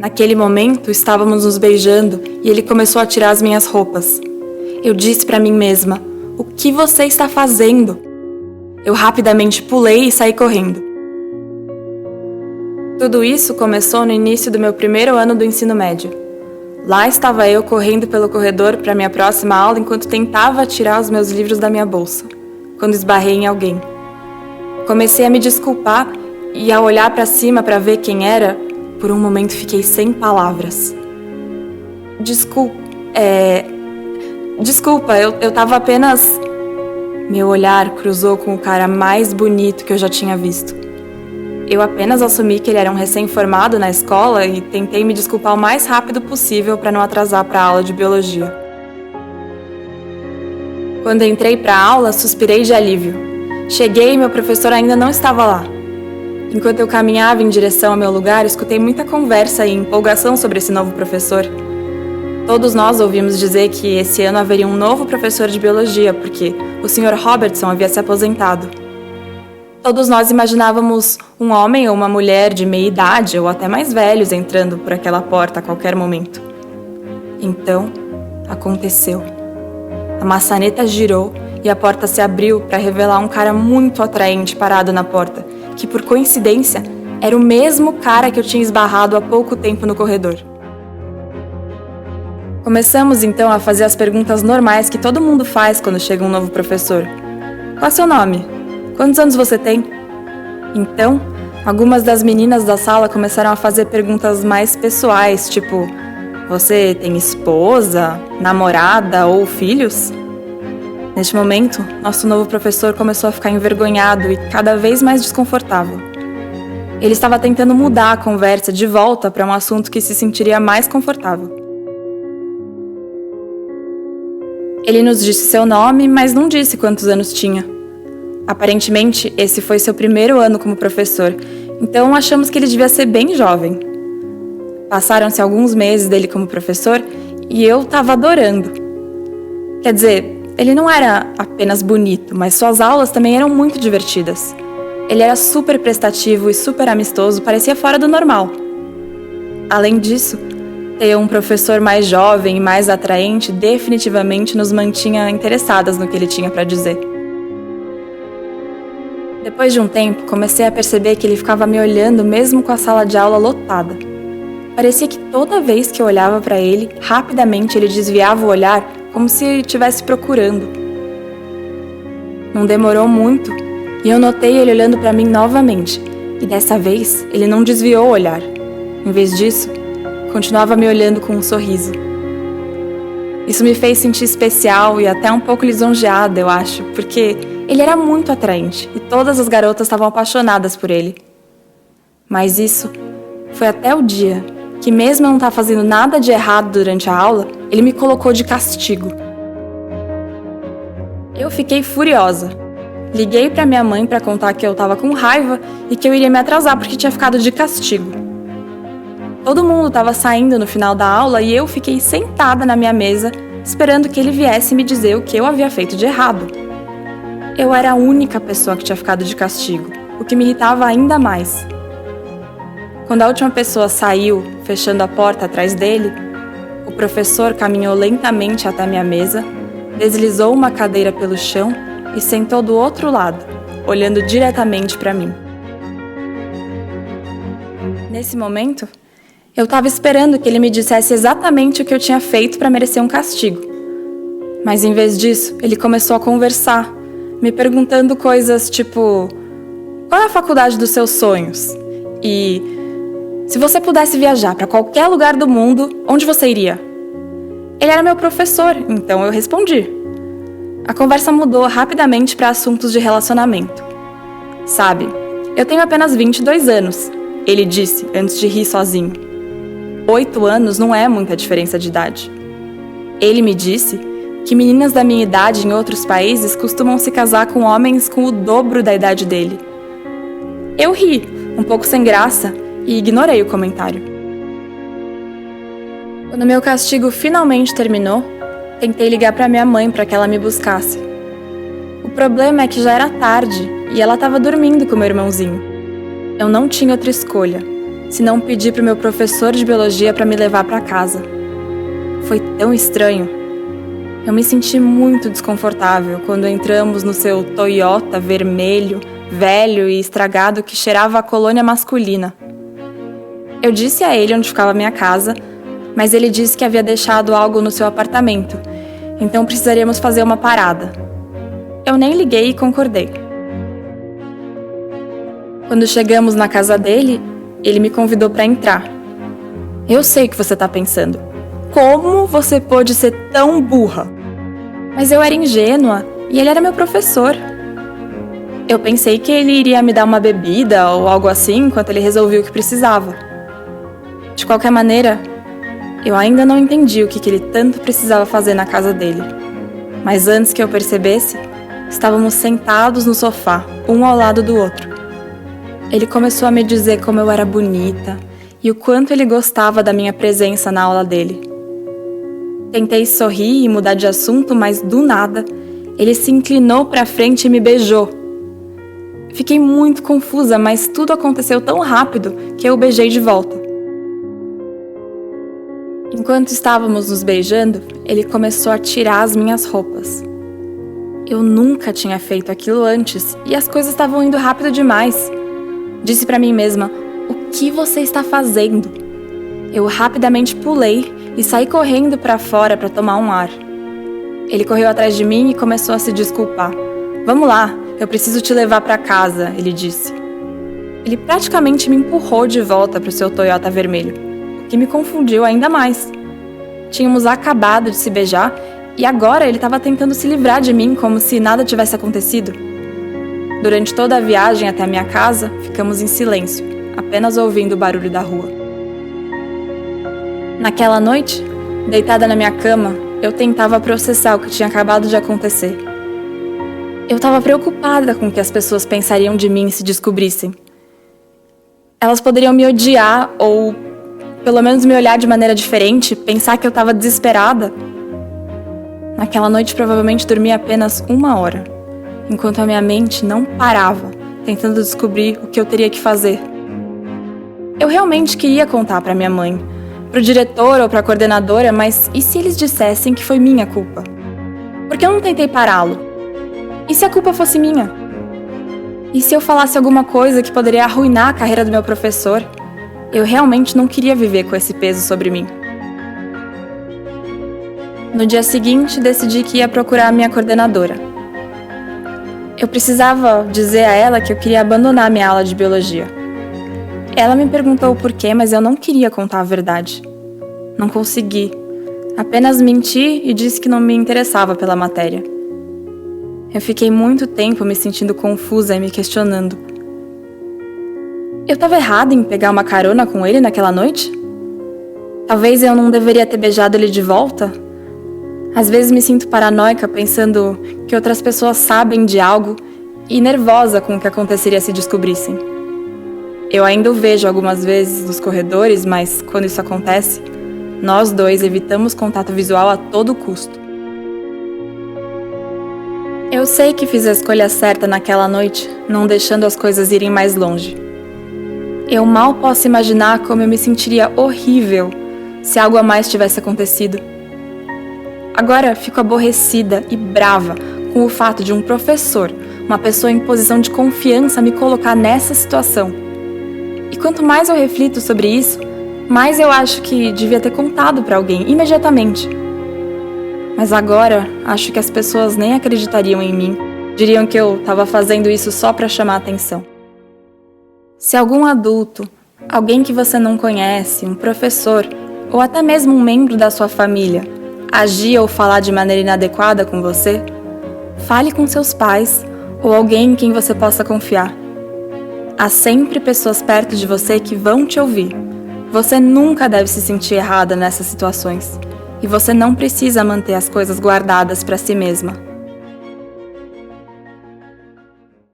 Naquele momento, estávamos nos beijando e ele começou a tirar as minhas roupas. Eu disse para mim mesma: "O que você está fazendo?" Eu rapidamente pulei e saí correndo. Tudo isso começou no início do meu primeiro ano do ensino médio. Lá estava eu correndo pelo corredor para minha próxima aula enquanto tentava tirar os meus livros da minha bolsa, quando esbarrei em alguém. Comecei a me desculpar e, ao olhar para cima para ver quem era, por um momento fiquei sem palavras. Desculpa, eu tava apenas... Meu olhar cruzou com o cara mais bonito que eu já tinha visto. Eu apenas assumi que ele era um recém-formado na escola e tentei me desculpar o mais rápido possível para não atrasar para a aula de biologia. Quando entrei para a aula, suspirei de alívio. Cheguei e meu professor ainda não estava lá. Enquanto eu caminhava em direção ao meu lugar, escutei muita conversa e empolgação sobre esse novo professor. Todos nós ouvimos dizer que esse ano haveria um novo professor de biologia, porque o Sr. Robertson havia se aposentado. Todos nós imaginávamos um homem ou uma mulher de meia idade ou até mais velhos entrando por aquela porta a qualquer momento. Então, aconteceu. A maçaneta girou e a porta se abriu para revelar um cara muito atraente parado na porta, que por coincidência era o mesmo cara que eu tinha esbarrado há pouco tempo no corredor. Começamos então a fazer as perguntas normais que todo mundo faz quando chega um novo professor. Qual é seu nome? Quantos anos você tem? Então, algumas das meninas da sala começaram a fazer perguntas mais pessoais, tipo: você tem esposa, namorada ou filhos? Neste momento, nosso novo professor começou a ficar envergonhado e cada vez mais desconfortável. Ele estava tentando mudar a conversa de volta para um assunto que se sentiria mais confortável. Ele nos disse seu nome, mas não disse quantos anos tinha. Aparentemente, esse foi seu primeiro ano como professor, então achamos que ele devia ser bem jovem. Passaram-se alguns meses dele como professor e eu estava adorando. Quer dizer, ele não era apenas bonito, mas suas aulas também eram muito divertidas. Ele era super prestativo e super amistoso, parecia fora do normal. Além disso, ter um professor mais jovem e mais atraente definitivamente nos mantinha interessadas no que ele tinha para dizer. Depois de um tempo, comecei a perceber que ele ficava me olhando mesmo com a sala de aula lotada. Parecia que toda vez que eu olhava para ele, rapidamente ele desviava o olhar como se estivesse procurando. Não demorou muito e eu notei ele olhando para mim novamente, e dessa vez ele não desviou o olhar. Em vez disso, continuava me olhando com um sorriso. Isso me fez sentir especial e até um pouco lisonjeada, eu acho, porque ele era muito atraente e todas as garotas estavam apaixonadas por ele. Mas isso foi até o dia que, mesmo eu não estar fazendo nada de errado durante a aula, ele me colocou de castigo. Eu fiquei furiosa. Liguei para minha mãe para contar que eu estava com raiva e que eu iria me atrasar porque tinha ficado de castigo. Todo mundo estava saindo no final da aula e eu fiquei sentada na minha mesa, esperando que ele viesse me dizer o que eu havia feito de errado. Eu era a única pessoa que tinha ficado de castigo, o que me irritava ainda mais. Quando a última pessoa saiu, fechando a porta atrás dele, o professor caminhou lentamente até minha mesa, deslizou uma cadeira pelo chão e sentou do outro lado, olhando diretamente para mim. Nesse momento, eu estava esperando que ele me dissesse exatamente o que eu tinha feito para merecer um castigo. Mas em vez disso, ele começou a conversar, me perguntando coisas tipo: qual é a faculdade dos seus sonhos? E se você pudesse viajar para qualquer lugar do mundo, onde você iria? Ele era meu professor, então eu respondi. A conversa mudou rapidamente para assuntos de relacionamento. Sabe, eu tenho apenas 22 anos, ele disse antes de rir sozinho. 8 anos não é muita diferença de idade. Ele me disse que meninas da minha idade em outros países costumam se casar com homens com o dobro da idade dele. Eu ri, um pouco sem graça, e ignorei o comentário. Quando meu castigo finalmente terminou, tentei ligar para minha mãe para que ela me buscasse. O problema é que já era tarde e ela estava dormindo com meu irmãozinho. Eu não tinha outra escolha. se não pedir para o meu professor de biologia para me levar para casa. Foi tão estranho. Eu me senti muito desconfortável quando entramos no seu Toyota vermelho, velho e estragado que cheirava a colônia masculina. Eu disse a ele onde ficava a minha casa, mas ele disse que havia deixado algo no seu apartamento, então precisaríamos fazer uma parada. Eu nem liguei e concordei. Quando chegamos na casa dele, ele me convidou para entrar. Eu sei o que você está pensando. Como você pôde ser tão burra? Mas eu era ingênua e ele era meu professor. Eu pensei que ele iria me dar uma bebida ou algo assim enquanto ele resolvia o que precisava. De qualquer maneira, eu ainda não entendi o que ele tanto precisava fazer na casa dele. Mas antes que eu percebesse, estávamos sentados no sofá, um ao lado do outro. Ele começou a me dizer como eu era bonita e o quanto ele gostava da minha presença na aula dele. Tentei sorrir e mudar de assunto, mas do nada, ele se inclinou para frente e me beijou. Fiquei muito confusa, mas tudo aconteceu tão rápido que eu o beijei de volta. Enquanto estávamos nos beijando, ele começou a tirar as minhas roupas. Eu nunca tinha feito aquilo antes e as coisas estavam indo rápido demais. Disse para mim mesma: "O que você está fazendo?" Eu rapidamente pulei e saí correndo para fora para tomar um ar. Ele correu atrás de mim e começou a se desculpar. "Vamos lá, eu preciso te levar para casa", ele disse. Ele praticamente me empurrou de volta para o seu Toyota vermelho, o que me confundiu ainda mais. Tínhamos acabado de se beijar e agora ele estava tentando se livrar de mim como se nada tivesse acontecido. Durante toda a viagem até a minha casa, ficamos em silêncio, apenas ouvindo o barulho da rua. Naquela noite, deitada na minha cama, eu tentava processar o que tinha acabado de acontecer. Eu estava preocupada com o que as pessoas pensariam de mim se descobrissem. Elas poderiam me odiar ou, pelo menos, me olhar de maneira diferente, pensar que eu estava desesperada. Naquela noite, provavelmente dormi apenas 1 hora, enquanto a minha mente não parava, tentando descobrir o que eu teria que fazer. Eu realmente queria contar para minha mãe, para o diretor ou para a coordenadora, mas e se eles dissessem que foi minha culpa? Por que eu não tentei pará-lo? E se a culpa fosse minha? E se eu falasse alguma coisa que poderia arruinar a carreira do meu professor? Eu realmente não queria viver com esse peso sobre mim. No dia seguinte, decidi que ia procurar a minha coordenadora. Eu precisava dizer a ela que eu queria abandonar minha aula de biologia. Ela me perguntou o porquê, mas eu não queria contar a verdade. Não consegui. Apenas menti e disse que não me interessava pela matéria. Eu fiquei muito tempo me sentindo confusa e me questionando. Eu estava errada em pegar uma carona com ele naquela noite? Talvez eu não deveria ter beijado ele de volta? Às vezes me sinto paranoica pensando que outras pessoas sabem de algo e nervosa com o que aconteceria se descobrissem. Eu ainda o vejo algumas vezes nos corredores, mas quando isso acontece, nós dois evitamos contato visual a todo custo. Eu sei que fiz a escolha certa naquela noite, não deixando as coisas irem mais longe. Eu mal posso imaginar como eu me sentiria horrível se algo a mais tivesse acontecido. Agora fico aborrecida e brava com o fato de um professor, uma pessoa em posição de confiança, me colocar nessa situação. E quanto mais eu reflito sobre isso, mais eu acho que devia ter contado para alguém imediatamente. Mas agora acho que as pessoas nem acreditariam em mim, diriam que eu estava fazendo isso só para chamar atenção. Se algum adulto, alguém que você não conhece, um professor ou até mesmo um membro da sua família, agir ou falar de maneira inadequada com você, fale com seus pais ou alguém em quem você possa confiar. Há sempre pessoas perto de você que vão te ouvir. Você nunca deve se sentir errada nessas situações. E você não precisa manter as coisas guardadas para si mesma.